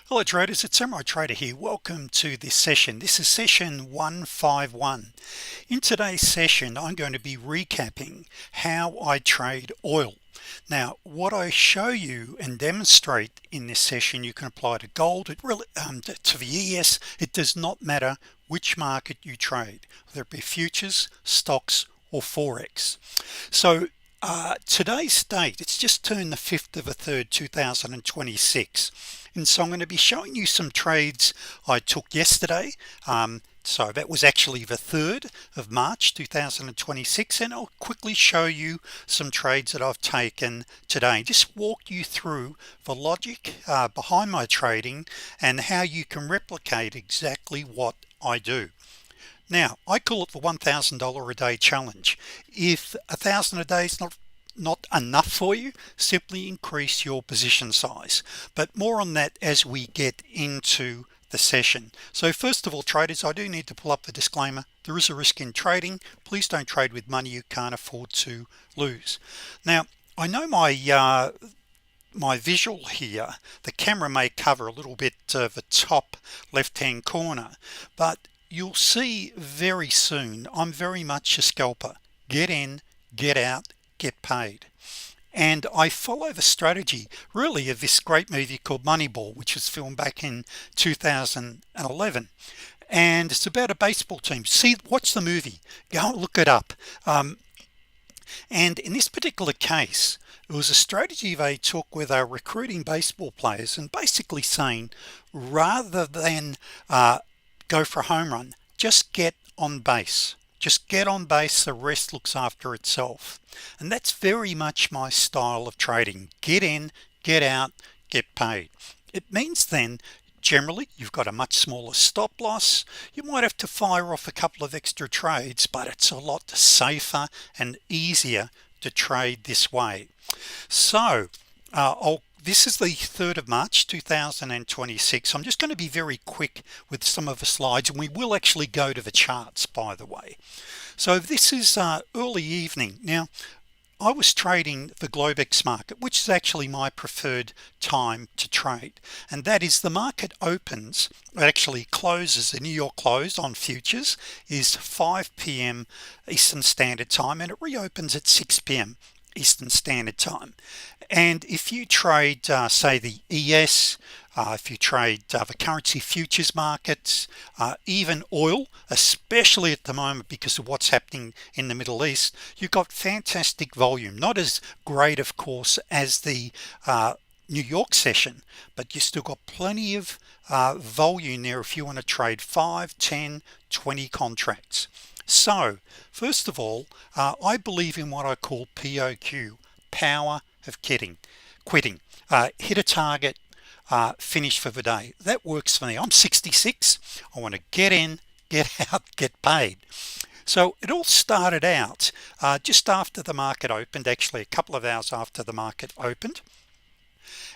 Hello traders, it's Samurai Trader here. Welcome to this session. This is session 151. In today's session I'm going to be recapping how I trade oil. Now what I show you and demonstrate in this session you can apply to gold. It really to the ES. It does not matter which market you trade, whether it be futures, stocks, or forex. So today's date, it's just turned the 5th of the 3rd 2026, and so I'm going to be showing you some trades I took yesterday. So that was actually the 3rd of March 2026, and I'll quickly show you some trades that I've taken today, just walk you through the logic behind my trading and how you can replicate exactly what I do. Now I call it the $1,000 a day challenge. If 1,000 a day is not enough for you, simply increase your position size, but more on that as we get into the session. So first of all, traders, I do need to pull up the disclaimer. There is a risk in trading. Please don't trade with money you can't afford to lose. Now I know my visual here, the camera may cover a little bit of the top left hand corner, but you'll see very soon I'm very much a scalper. Get in, get out, get paid. And I follow the strategy really of this great movie called Moneyball, which was filmed back in 2011, and it's about a baseball team. Watch the movie, go look it up. And in this particular case, it was a strategy they took where they were recruiting baseball players and basically saying, rather than go for a home run, just get on base. Just get on base, the rest looks after itself. And that's very much my style of trading. Get in, get out, get paid. It means then generally you've got a much smaller stop loss. You might have to fire off a couple of extra trades, but it's a lot safer and easier to trade this way. So this is the 3rd of March 2026. I'm just going to be very quick with some of the slides, and we will actually go to the charts, by the way. So this is early evening. Now I was trading the Globex market, which is actually my preferred time to trade, and that is the market opens, it actually closes, the New York close on futures is 5 p.m. Eastern Standard Time, and it reopens at 6 p.m. Eastern Standard Time. And if you trade say the ES, if you trade the currency futures markets, even oil, especially at the moment because of what's happening in the Middle East, you've got fantastic volume. Not as great of course as the New York session, but you still got plenty of volume there if you want to trade 5, 10, 20 contracts. So first of all, I believe in what I call POQ, power of quitting. Hit a target, finish for the day. That works for me. I'm 66. I want to get in, get out, get paid. So it all started out just after the market opened, actually a couple of hours after the market opened,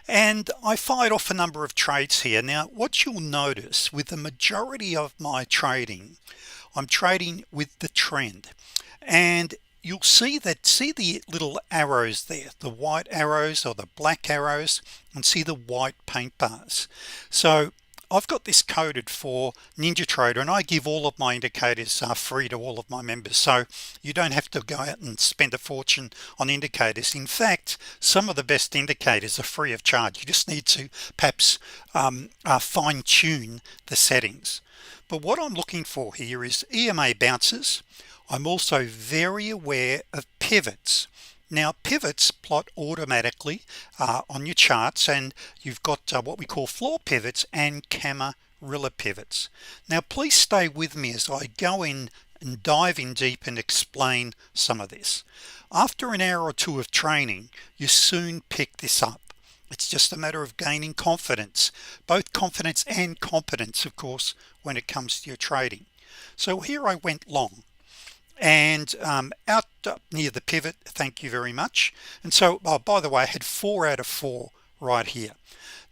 and I fired off a number of trades here. Now what you'll notice with the majority of my trading, I'm trading with the trend, and you'll see the little arrows there, the white arrows or the black arrows, and see the white paint bars. So I've got this coded for NinjaTrader, and I give all of my indicators free to all of my members, so you don't have to go out and spend a fortune on indicators. In fact, some of the best indicators are free of charge. You just need to perhaps fine-tune the settings. But what I'm looking for here is EMA bounces. I'm also very aware of pivots. Now pivots plot automatically on your charts, and you've got what we call floor pivots and Camarilla pivots. Now please stay with me as I go in and dive in deep and explain some of this. After an hour or two of training, you soon pick this up. It's just a matter of gaining confidence, both confidence and competence, of course, when it comes to your trading. So here I went long, and out near the pivot, thank you very much. And so by the way, I had 4 out of 4 right here.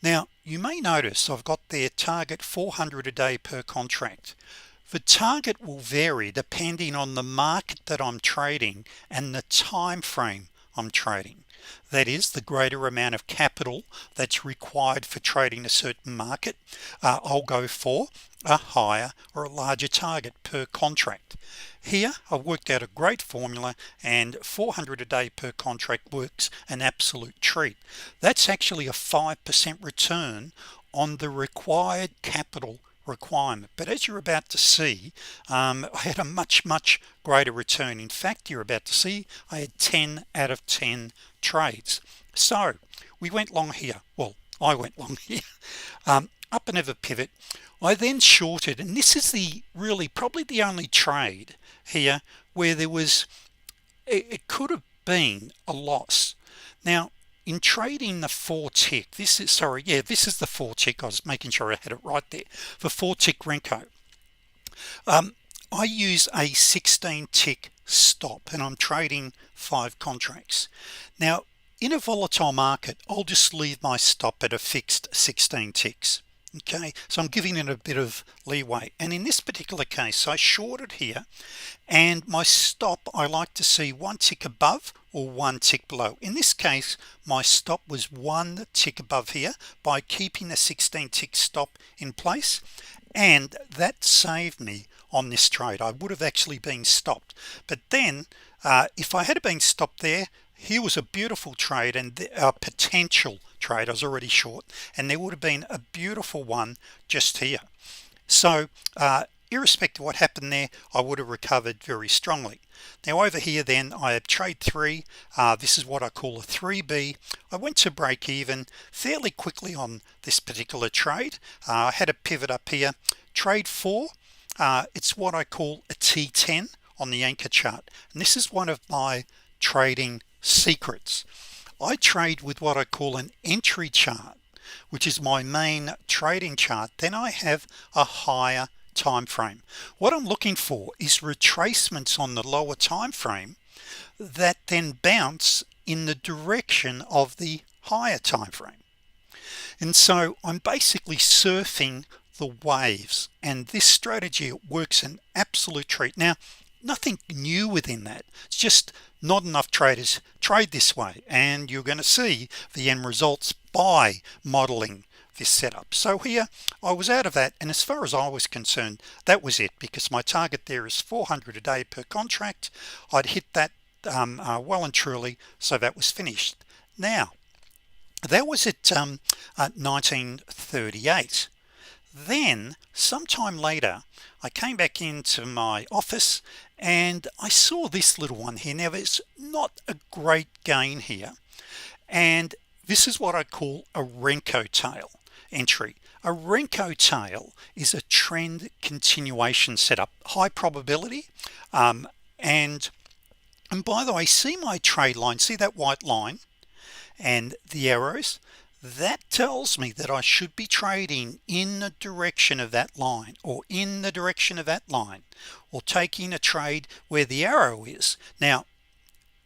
Now you may notice I've got their target 400 a day per contract. The target will vary depending on the market that I'm trading and the time frame I'm trading. that is the greater amount of capital that's required for trading a certain market, I'll go for a higher or a larger target per contract. Here I've worked out a great formula, and 400 a day per contract works an absolute treat. That's actually a 5% return on the required capital requirement. But as you're about to see, I had a much greater return. In fact, you're about to see I had 10 out of 10 trades. So we went long here. Well, I went long here, up and over pivot. I then shorted, and this is the really probably the only trade here where there was it could have been a loss. Now in trading the 4-tick, this is this is the 4-tick. I was making sure I had it right there. For 4-tick Renko, I use a 16-tick stop, and I'm trading 5 contracts. Now in a volatile market, I'll just leave my stop at a fixed 16 ticks. Okay, so I'm giving it a bit of leeway, and in this particular case I shorted here, and my stop I like to see 1 tick above or 1 tick below. In this case my stop was 1 tick above here by keeping a 16-tick stop in place, and that saved me on this trade. I would have actually been stopped, but then if I had been stopped there, here was a beautiful trade and a potential trade. I was already short, and there would have been a beautiful one just here. So irrespective of what happened there, I would have recovered very strongly. Now over here then I have trade 3. This is what I call a 3B. I went to break even fairly quickly on this particular trade. I had a pivot up here. Trade 4, it's what I call a T10 on the anchor chart, and this is one of my trading secrets. I trade with what I call an entry chart, which is my main trading chart. Then I have a higher time frame. What I'm looking for is retracements on the lower time frame that then bounce in the direction of the higher time frame. And so I'm basically surfing the waves, and this strategy works an absolute treat. Now nothing new within that, it's just not enough traders trade this way, and you're going to see the end results by modeling this setup. So here I was out of that, and as far as I was concerned, that was it, because my target there is 400 a day per contract. I'd hit that well and truly, so that was finished. Now that was at 1938. Then sometime later I came back into my office and I saw this little one here. Now there's not a great gain here, and this is what I call a Renko tail entry. A Renko tail is a trend continuation setup, high probability, and by the way, see my trade line, see that white line and the arrows? That tells me that I should be trading in the direction of that line, or in the direction of that line, or taking a trade where the arrow is. Now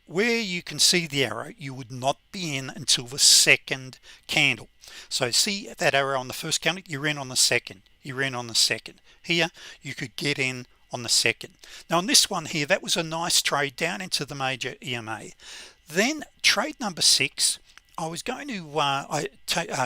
where you can see the arrow, you would not be in until the second candle. So see that arrow on the first candle, you're in on the second, you're in on the second. Here you could get in on the second. Now on this one here, that was a nice trade down into the major EMA. Then trade number 6, I was going to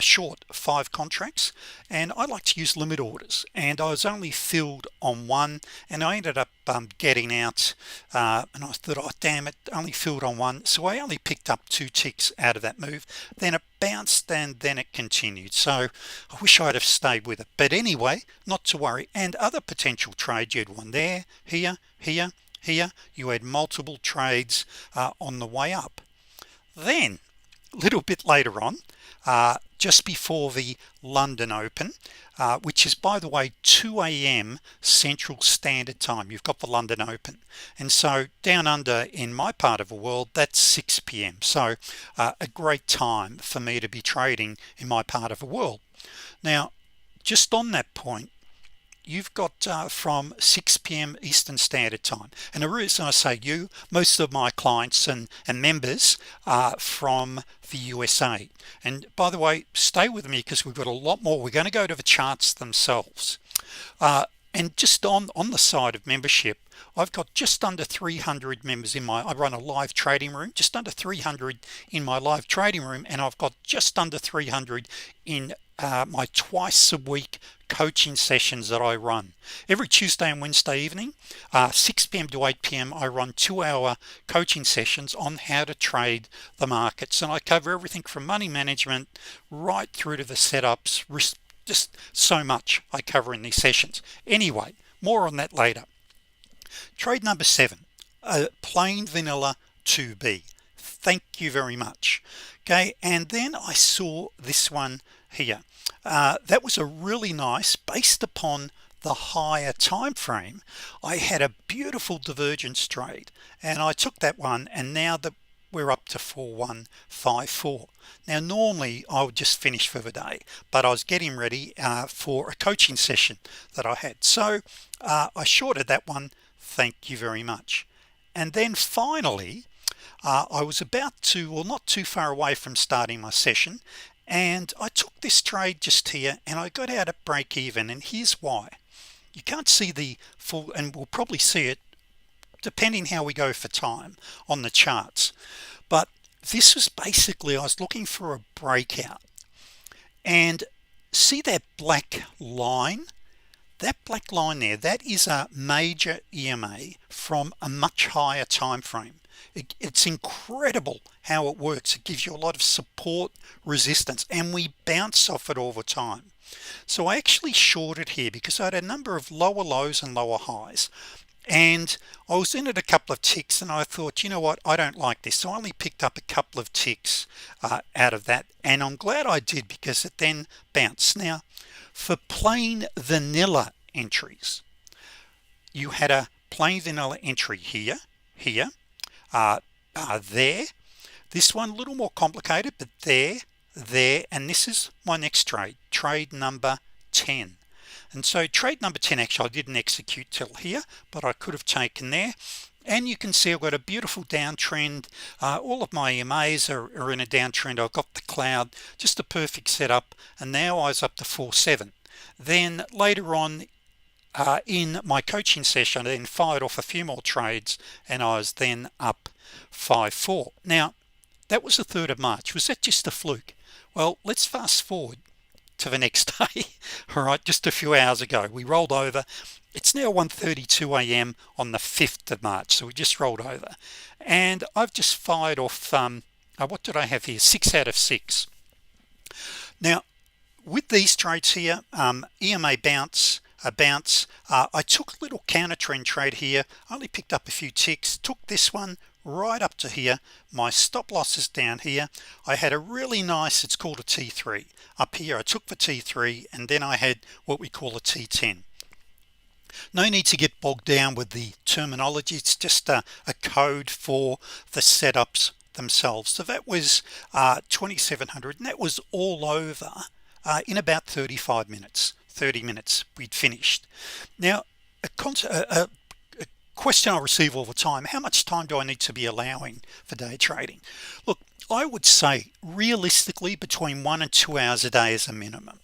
short 5 contracts, and I like to use limit orders, and I was only filled on 1, and I ended up getting out, and I thought, oh damn it, only filled on 1. So I only picked up 2 ticks out of that move. Then it bounced, and then it continued. So I wish I'd have stayed with it, but anyway, not to worry. And other potential trades, you had one there, here, here, here. You had multiple trades on the way up. Then a little bit later on, just before the London Open, which is, by the way, 2 a.m. Central Standard Time, you've got the London Open, and so down under in my part of the world, that's 6 p.m. so a great time for me to be trading in my part of the world. Now just on that point, you've got from 6 p.m. Eastern Standard Time, and the reason I say you, most of my clients and members are from the USA. And by the way, stay with me because we've got a lot more. We're going to go to the charts themselves, and just on the side of membership, I've got just under 300 members in I run a live trading room, just under 300 in my live trading room, and I've got just under 300 in my twice a week coaching sessions that I run every Tuesday and Wednesday evening, 6 p.m. to 8 p.m. I run 2-hour coaching sessions on how to trade the markets, and I cover everything from money management right through to the setups, just so much I cover in these sessions. Anyway, more on that later. Trade number 7, a plain vanilla 2B. Thank you very much. Okay, and then I saw this one here. That was a really nice, based upon the higher time frame, I had a beautiful divergence trade, and I took that one, and now that we're up to 4154. Now normally I would just finish for the day, but I was getting ready for a coaching session that I had, so I shorted that one. Thank you very much. And then finally I was about to, well, not too far away from starting my session, and I took this trade just here, and I got out at break even. And here's why. You can't see the full, and we'll probably see it depending how we go for time on the charts, but this was basically, I was looking for a breakout, and see that black line? That black line there, that is a major EMA from a much higher time frame. It's incredible how it works. It gives you a lot of support, resistance, and we bounce off it all the time. So I actually shorted here because I had a number of lower lows and lower highs, and I was in it a couple of ticks, and I thought, you know what, I don't like this. So I only picked up a couple of ticks out of that, and I'm glad I did because it then bounced. Now for plain vanilla entries, you had a plain vanilla entry here, there, this one a little more complicated, but there, and this is my next trade number 10. And so trade number 10, actually I didn't execute till here, but I could have taken there. And you can see I've got a beautiful downtrend. All of my EMAs are in a downtrend. I've got the cloud, just a perfect setup, and now I was up to 4.7. Then later on in my coaching session, I then fired off a few more trades, and I was then up 5.4. Now that was the 3rd of March. Was that just a fluke? Well, let's fast forward to the next day. All right, just a few hours ago we rolled over. It's now 1:32 a.m. on the 5th of March, so we just rolled over, and I've just fired off what did I have here? 6 out of 6. Now with these trades here, EMA bounce, I took a little counter trend trade here, only picked up a few ticks, took this one right up to here. My stop loss is down here. I had a really nice, it's called a T3 up here. I took the T3, and then I had what we call a T10. No need to get bogged down with the terminology. It's just a code for the setups themselves. So that was 2700, and that was all over in about 35 minutes, 30 minutes we'd finished. Now a question I receive all the time: how much time do I need to be allowing for day trading? Look, I would say realistically between 1 and 2 hours a day is a minimum.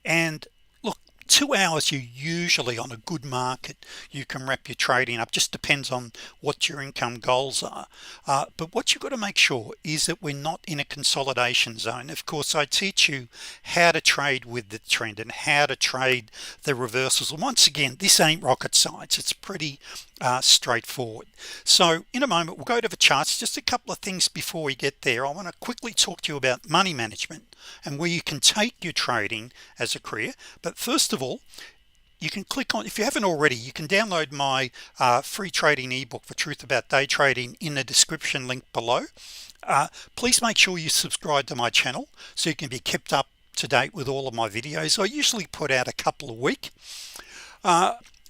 And look, 2 hours, you usually, on a good market, you can wrap your trading up. Just depends on what your income goals are, but what you've got to make sure is that we're not in a consolidation zone. Of course, I teach you how to trade with the trend and how to trade the reversals, and once again, this ain't rocket science. It's pretty straightforward. So in a moment we'll go to the charts. Just a couple of things before we get there. I want to quickly talk to you about money management and where you can take your trading as a career. But first of all, you can click on, if you haven't already, you can download my free trading ebook, The Truth About Day Trading, in the description link below. Please make sure you subscribe to my channel so you can be kept up to date with all of my videos. I usually put out a couple a week.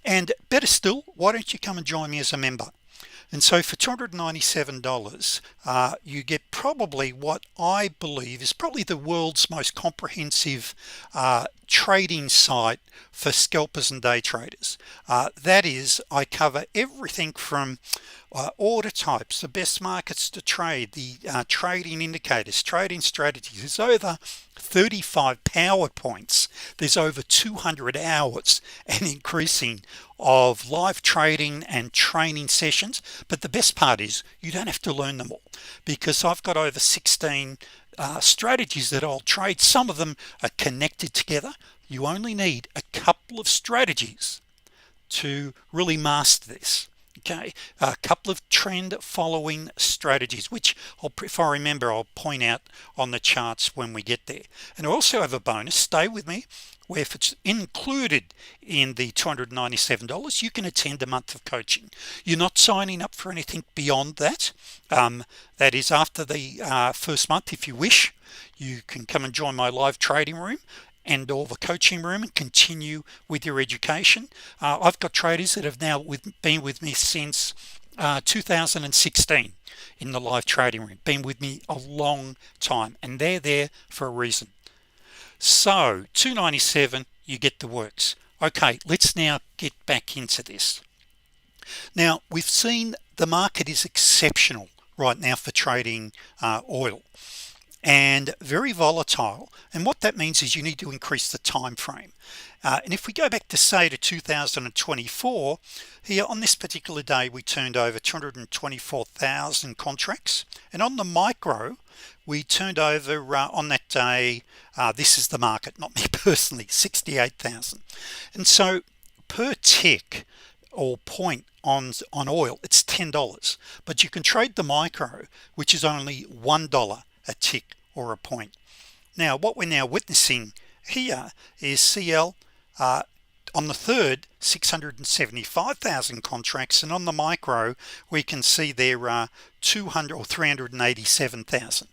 And better still, why don't you come and join me as a member? And so for $297 you get probably what I believe is probably the world's most comprehensive trading site for scalpers and day traders. That is, I cover everything from order types, the best markets to trade, the trading indicators, trading strategies. There's over 35 PowerPoints. There's over 200 hours and increasing of live trading and training sessions. But the best part is you don't have to learn them all, because I've got over 16 strategies that I'll trade. Some of them are connected together. You only need a couple of strategies to really master this. Okay, a couple of trend following strategies, which if I remember, I'll point out on the charts when we get there. And I also have a bonus, stay with me, where if it's included in the $297, you can attend a month of coaching. You're not signing up for anything beyond that. That is after the first month. If you wish, you can come and join my live trading room and or the coaching room and continue with your education. I've got traders that have now been with me since 2016 in the live trading room, been with me a long time, and they're there for a reason. So $297, you get the works. Okay, let's now get back into this. Now, we've seen the market is exceptional right now for trading oil, and very volatile. And what that means is you need to increase the time frame. And if we go back to say to 2024, here on this particular day we turned over 224,000 contracts, and on the micro we turned over on that day, this is the market, not me personally, 68,000. And so per tick or point on oil, it's $10, but you can trade the micro, which is only $1 a tick or a point. Now what we're now witnessing here is CL on the third 675,000 contracts, and on the micro we can see there are 200 or 387,000.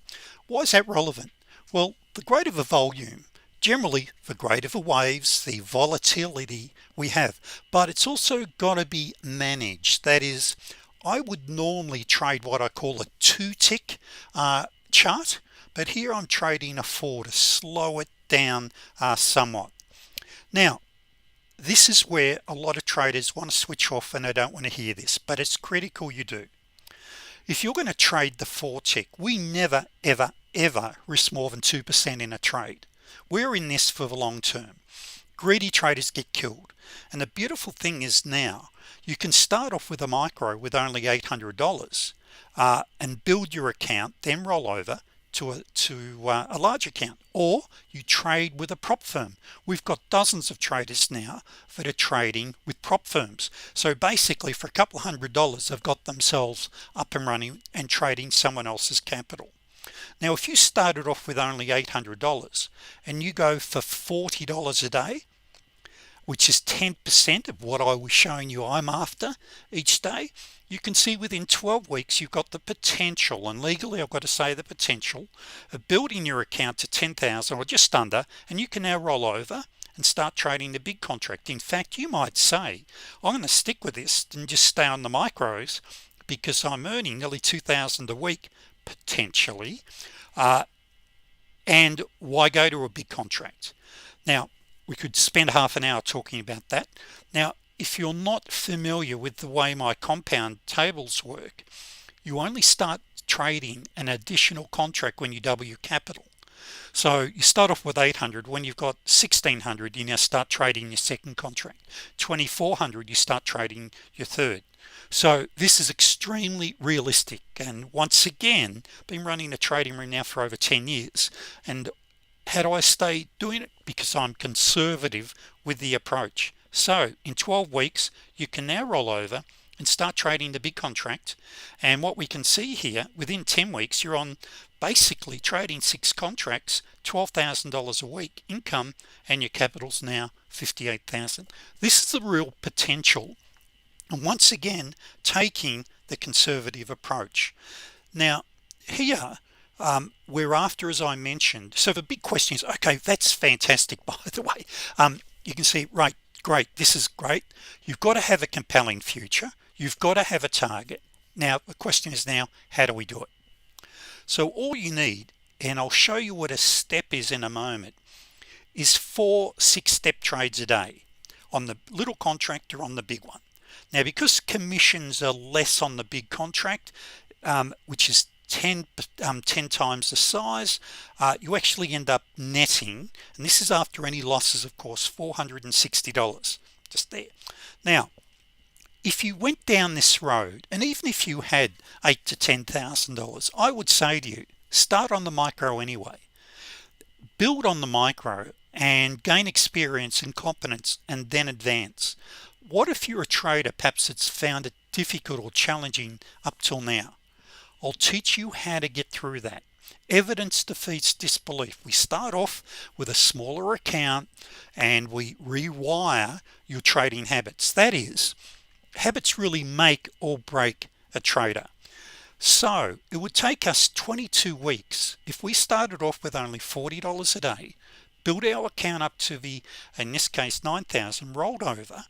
Why is that relevant? Well, the greater the volume, generally the greater the waves, the volatility we have, but it's also got to be managed. That is, I would normally trade what I call a 2-tick chart, but here I'm trading a 4 to slow it down somewhat. Now this is where a lot of traders want to switch off and they don't want to hear this, but it's critical you do. If you're going to trade the 4-tick, we never ever risk more than 2% in a trade. We're in this for the long term. Greedy traders get killed. And the beautiful thing is now you can start off with a micro with only $800 and build your account, then roll over to a large account, or you trade with a prop firm. We've got dozens of traders now that are trading with prop firms. So basically for a couple $100 they've got themselves up and running and trading someone else's capital. Now if you started off with only $800 and you go for $40 a day, which is 10% of what I was showing you I'm after each day, you can see within 12 weeks you've got the potential, and legally I've got to say the potential of building your account to 10,000 or just under, and you can now roll over and start trading the big contract. In fact, you might say I'm going to stick with this and just stay on the micros because I'm earning nearly 2,000 a week potentially, and why go to a big contract? Now we could spend half an hour talking about that. Now if you're not familiar with the way my compound tables work, you only start trading an additional contract when you double your capital. So you start off with 800. When you've got 1600, you now start trading your second contract. 2400, you start trading your third. So this is extremely realistic, and once again, been running a trading room now for over 10 years. And how do I stay doing it? Because I'm conservative with the approach. So in 12 weeks you can now roll over and start trading the big contract, and what we can see here, within 10 weeks you're on basically trading 6 contracts, $12,000 a week income, and your capital's now 58,000. This is the real potential, and once again taking the conservative approach. Now here we're after, as I mentioned, so the big question is, okay, that's fantastic, by the way. You can see, right, great, this is great. You've got to have a compelling future, you've got to have a target. Now the question is now, how do we do it? So all you need, and I'll show you what a step is in a moment, is 4 6-step trades a day on the little contract or on the big one. Now because commissions are less on the big contract, which is 10 times the size, you actually end up netting, and this is after any losses, of course, $460 just there. Now if you went down this road, and even if you had $8,000 to $10,000, I would say to you, start on the micro anyway, build on the micro and gain experience and competence, and then advance. What if you're a trader perhaps that's found it difficult or challenging up till now? I'll teach you how to get through that. Evidence defeats disbelief. We start off with a smaller account and we rewire your trading habits. That is, habits really make or break a trader. So it would take us 22 weeks if we started off with only $40 a day, build our account up to the, in this case, 9,000, rolled over.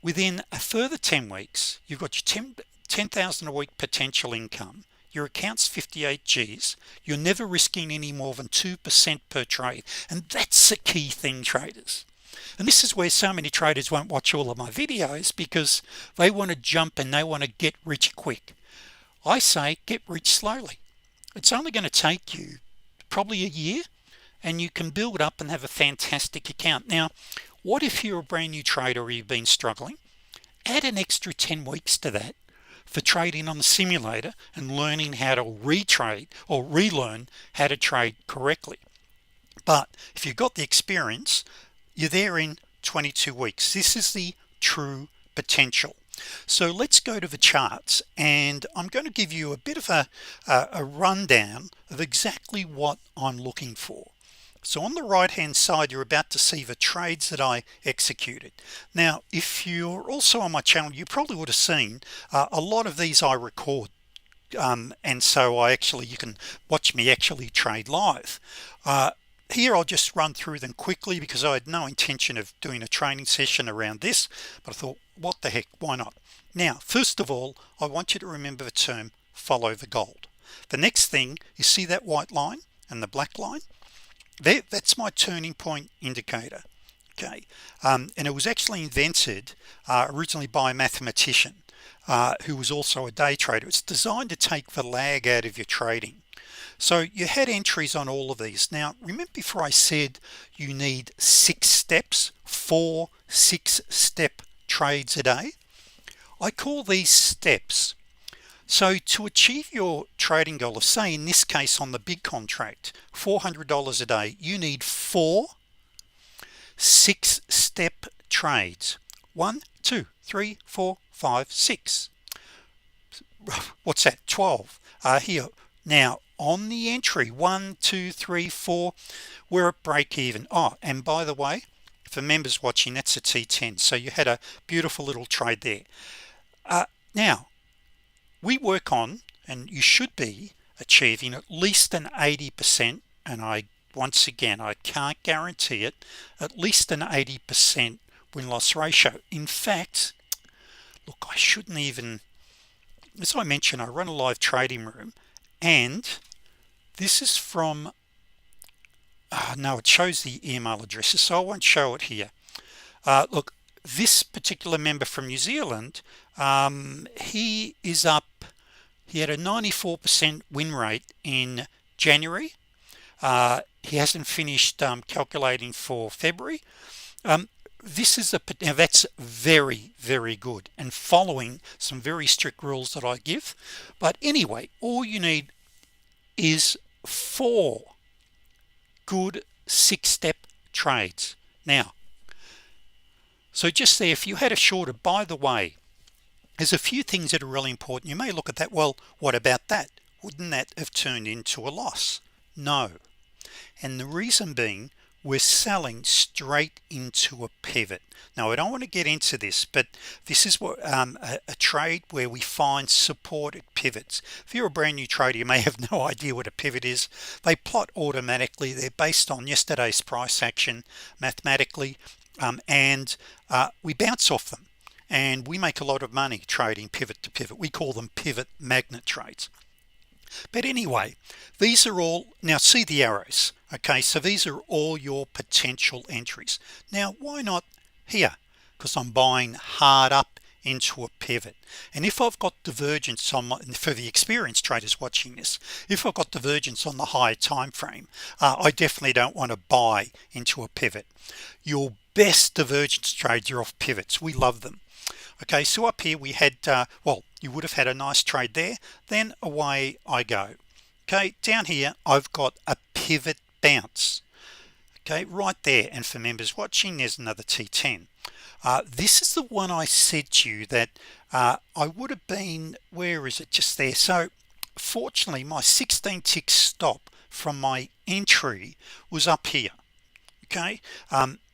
Within a further 10 weeks, you've got your 10,000 a week potential income. Your account's 58 G's. You're never risking any more than 2% per trade, and that's the key thing, traders. And this is where so many traders won't watch all of my videos, because they want to jump and they want to get rich quick. I say get rich slowly. It's only going to take you probably a year, and you can build up and have a fantastic account. Now what if you're a brand new trader or you've been struggling? Add an extra 10 weeks to that for trading on the simulator and learning how to retrade or relearn how to trade correctly. But if you've got the experience, you're there in 22 weeks. This is the true potential. So let's go to the charts, and I'm going to give you a bit of a rundown of exactly what I'm looking for. So on the right hand side, you're about to see the trades that I executed. Now if you're also on my channel, you probably would have seen a lot of these I record, and so you can watch me actually trade live. Here I'll just run through them quickly because I had no intention of doing a training session around this, but I thought, what the heck, why not? Now first of all, I want you to remember the term follow the gold. The next thing, you see that white line and the black line there? That's my turning point indicator. Okay, and it was actually invented originally by a mathematician who was also a day trader. It's designed to take the lag out of your trading. So you had entries on all of these. Now remember, before I said you need 6 steps, 4 6-step trades a day? I call these steps. So to achieve your trading goal of, say in this case on the big contract, $400 a day, you need 4 6-step trades. 1 2 3 4 5 6. What's that? 12 here. Now on the entry 1 2 3 4, we're at break even. Oh, and by the way, for members watching, that's a T10. So you had a beautiful little trade there. Now we work on, and you should be achieving at least an 80%, and once again I can't guarantee it, at least an 80% win-loss ratio. In fact, look, I shouldn't even, as I mentioned, I run a live trading room, and this is from no, it shows the email addresses, so I won't show it here. Look, this particular member from New Zealand, he is up, he had a 94% win rate in January. He hasn't finished calculating for February. This is now that's very, very good, and following some very strict rules that I give. But anyway, all you need is 4 good 6-step trades. Now so just there, if you had a shorter, by the way, there's a few things that are really important. You may look at that, well, what about that? Wouldn't that have turned into a loss? No. And the reason being, we're selling straight into a pivot. Now I don't want to get into this, but this is what a trade where we find support at pivots. If you're a brand new trader, you may have no idea what a pivot is. They plot automatically. They're based on yesterday's price action mathematically, and we bounce off them, and we make a lot of money trading pivot to pivot. We call them pivot magnet trades. But anyway, these are all, now see the arrows, okay? So these are all your potential entries. Now why not here? Because I'm buying hard up into a pivot. And if I've got divergence on my, for the experienced traders watching this, if I've got divergence on the higher time frame, I definitely don't want to buy into a pivot. Your best divergence trades are off pivots. We love them. Okay, so up here we had well, you would have had a nice trade there, then away I go. Okay, down here I've got a pivot bounce, okay, right there. And for members watching, there's another T10. This is the one I said to you that I would have been, where is it, just there. So fortunately my 16 tick stop from my entry was up here. Okay,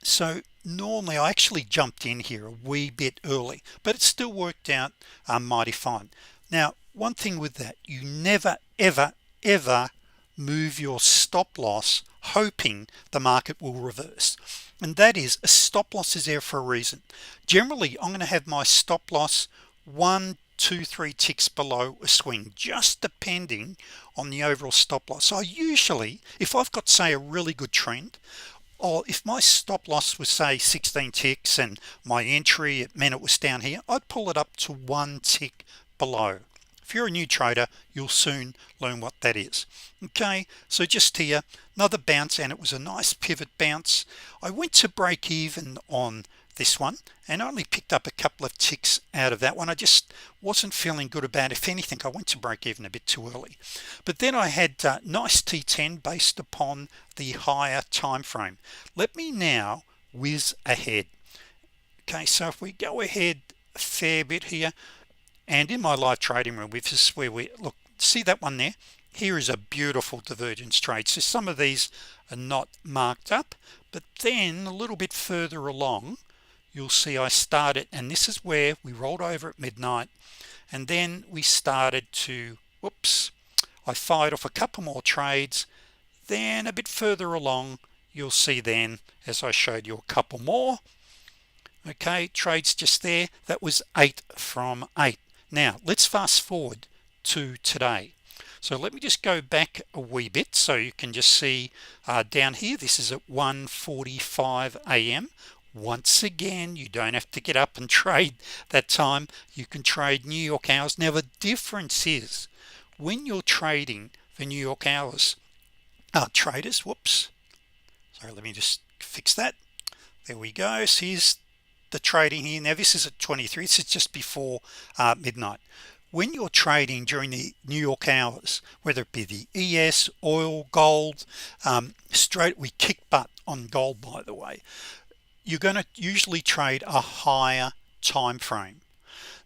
so normally I actually jumped in here a wee bit early, but it still worked out mighty fine. Now, one thing with that, you never ever move your stop loss hoping the market will reverse, and that is, a stop loss is there for a reason. Generally I'm going to have my stop loss 1, 2, 3 ticks below a swing, just depending on the overall stop loss. So I usually, if I've got, say, a really good trend, or if my stop loss was, say, 16 ticks and my entry, it meant it was down here, I'd pull it up to 1 tick below. If you're a new trader, you'll soon learn what that is. Okay, so just here, another bounce, and it was a nice pivot bounce. I went to break even on this one and only picked up a couple of ticks out of that one. I just wasn't feeling good about it. If anything, I went to break even a bit too early. But then I had nice T10 based upon the higher time frame. Let me now whiz ahead. Okay, so if we go ahead a fair bit here, and in my live trading room, this is where we look, see that one there. Here is a beautiful divergence trade. So some of these are not marked up, but then a little bit further along you'll see I started, and this is where we rolled over at midnight, and then we started to, whoops, I fired off a couple more trades. Then a bit further along you'll see, then as I showed you, a couple more, okay, trades just there. That was 8 from 8. Now let's fast forward to today. So let me just go back a wee bit so you can just see down here, this is at 1:45 a.m. Once again, you don't have to get up and trade that time. You can trade New York hours. Now the difference is, when you're trading for New York hours, traders, whoops, sorry, let me just fix that. There we go. So here's the trading here. Now this is at 23. This is just before midnight. When you're trading during the New York hours, whether it be the ES, oil, gold, straight, we kick butt on gold, by the way, you're going to usually trade a higher time frame.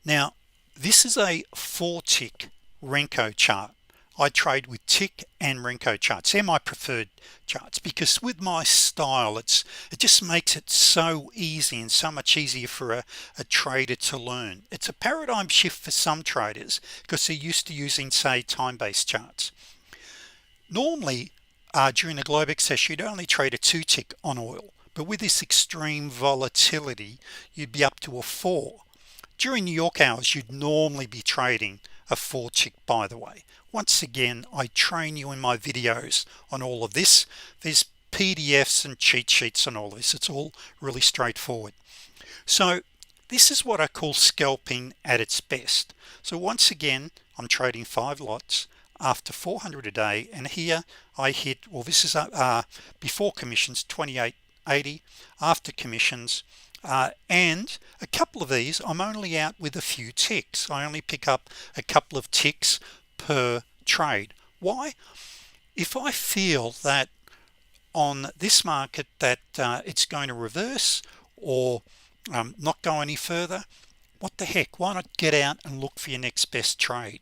Now this is a 4-tick Renko chart. I trade with tick and Renko charts. They're my preferred charts, because with my style, it just makes it so easy and so much easier for a trader to learn. It's a paradigm shift for some traders because they're used to using, say, time-based charts. Normally during the Globex session, you'd only trade a 2-tick on oil, but with this extreme volatility you'd be up to a 4. During New York hours you'd normally be trading a 4-tick, by the way. Once again, I train you in my videos on all of this. There's PDFs and cheat sheets on all this. It's all really straightforward. So this is what I call scalping at its best. So once again, I'm trading 5 lots after 400 a day, and here I hit, well, this is before commissions, 28.80, after commissions, and a couple of these I'm only out with a few ticks. I only pick up a couple of ticks per trade. Why? If I feel that on this market that it's going to reverse or not go any further, what the heck, why not get out and look for your next best trade?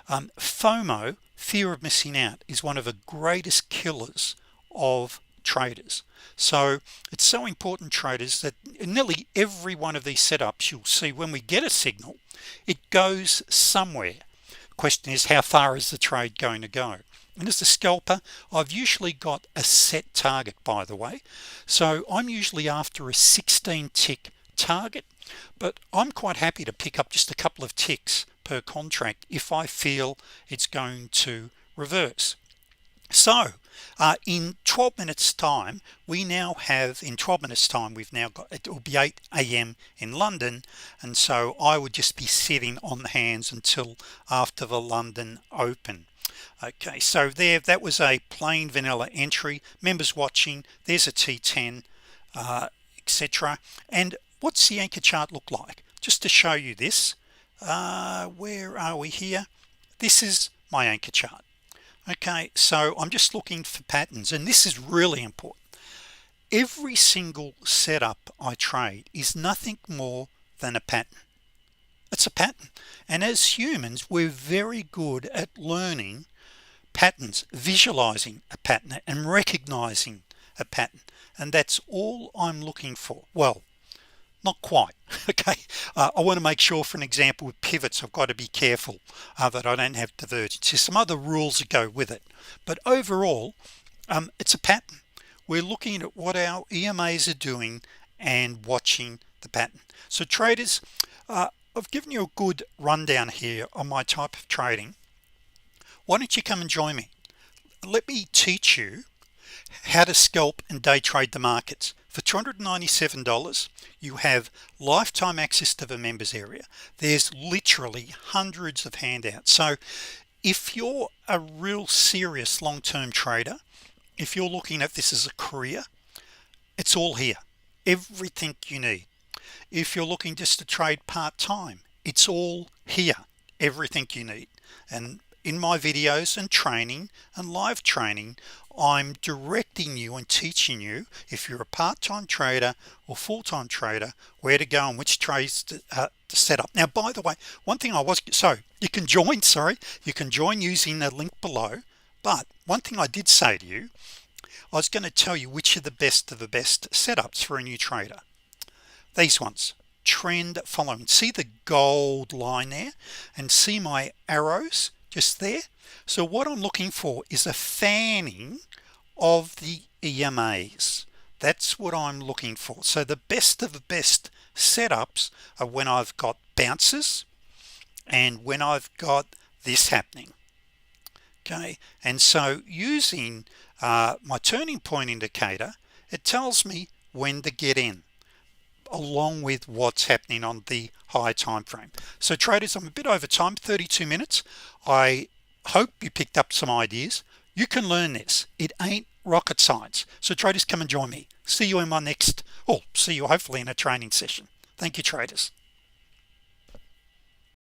FOMO, fear of missing out, is one of the greatest killers of traders. So it's so important, traders, that in nearly every one of these setups you'll see, when we get a signal, it goes somewhere. Question is, how far is the trade going to go? And as a scalper, I've usually got a set target, by the way. So I'm usually after a 16-tick target, but I'm quite happy to pick up just a couple of ticks per contract if I feel it's going to reverse. So in 12 minutes time we now have, in 12 minutes time we've now got, it will be 8 a.m. in London, and so I would just be sitting on the hands until after the London Open. Okay, so there, that was a plain vanilla entry. Members watching, there's a T10, etc. And what's the anchor chart look like? Just to show you this, where are we here? This is my anchor chart. Okay, so I'm just looking for patterns, and this is really important. Every single setup I trade is nothing more than a pattern. It's a pattern, and as humans we're very good at learning patterns, visualizing a pattern and recognizing a pattern, and that's all I'm looking for. Well, not quite. Okay, I want to make sure, for an example with pivots, I've got to be careful that I don't have divergence. There's some other rules that go with it, but overall it's a pattern. We're looking at what our EMAs are doing and watching the pattern. So traders, I've given you a good rundown here on my type of trading. Why don't you come and join me? Let me teach you how to scalp and day trade the markets. For $297 you have lifetime access to the members area. There's literally hundreds of handouts. So if you're a real serious long-term trader, if you're looking at this as a career, it's all here, everything you need. If you're looking just to trade part-time, it's all here, everything you need. And in my videos and training and live training, I'm directing you and teaching you, if you're a part-time trader or full-time trader, where to go and which trades to set up. Now, by the way, one thing you can join, you can join using the link below, but one thing I did say to you, I was going to tell you which are the best of the best setups for a new trader. These ones, trend following. See the gold line there, and see my arrows just there? So what I'm looking for is a fanning of the EMAs. That's what I'm looking for. So the best of the best setups are when I've got bounces and when I've got this happening. Okay, and so using my turning point indicator, it tells me when to get in, along with what's happening on the high time frame. So traders, I'm a bit over time, 32 minutes. I hope you picked up some ideas. You can learn this. It ain't rocket science. So traders, come and join me. See you in my next, see you hopefully in a training session. Thank you, traders.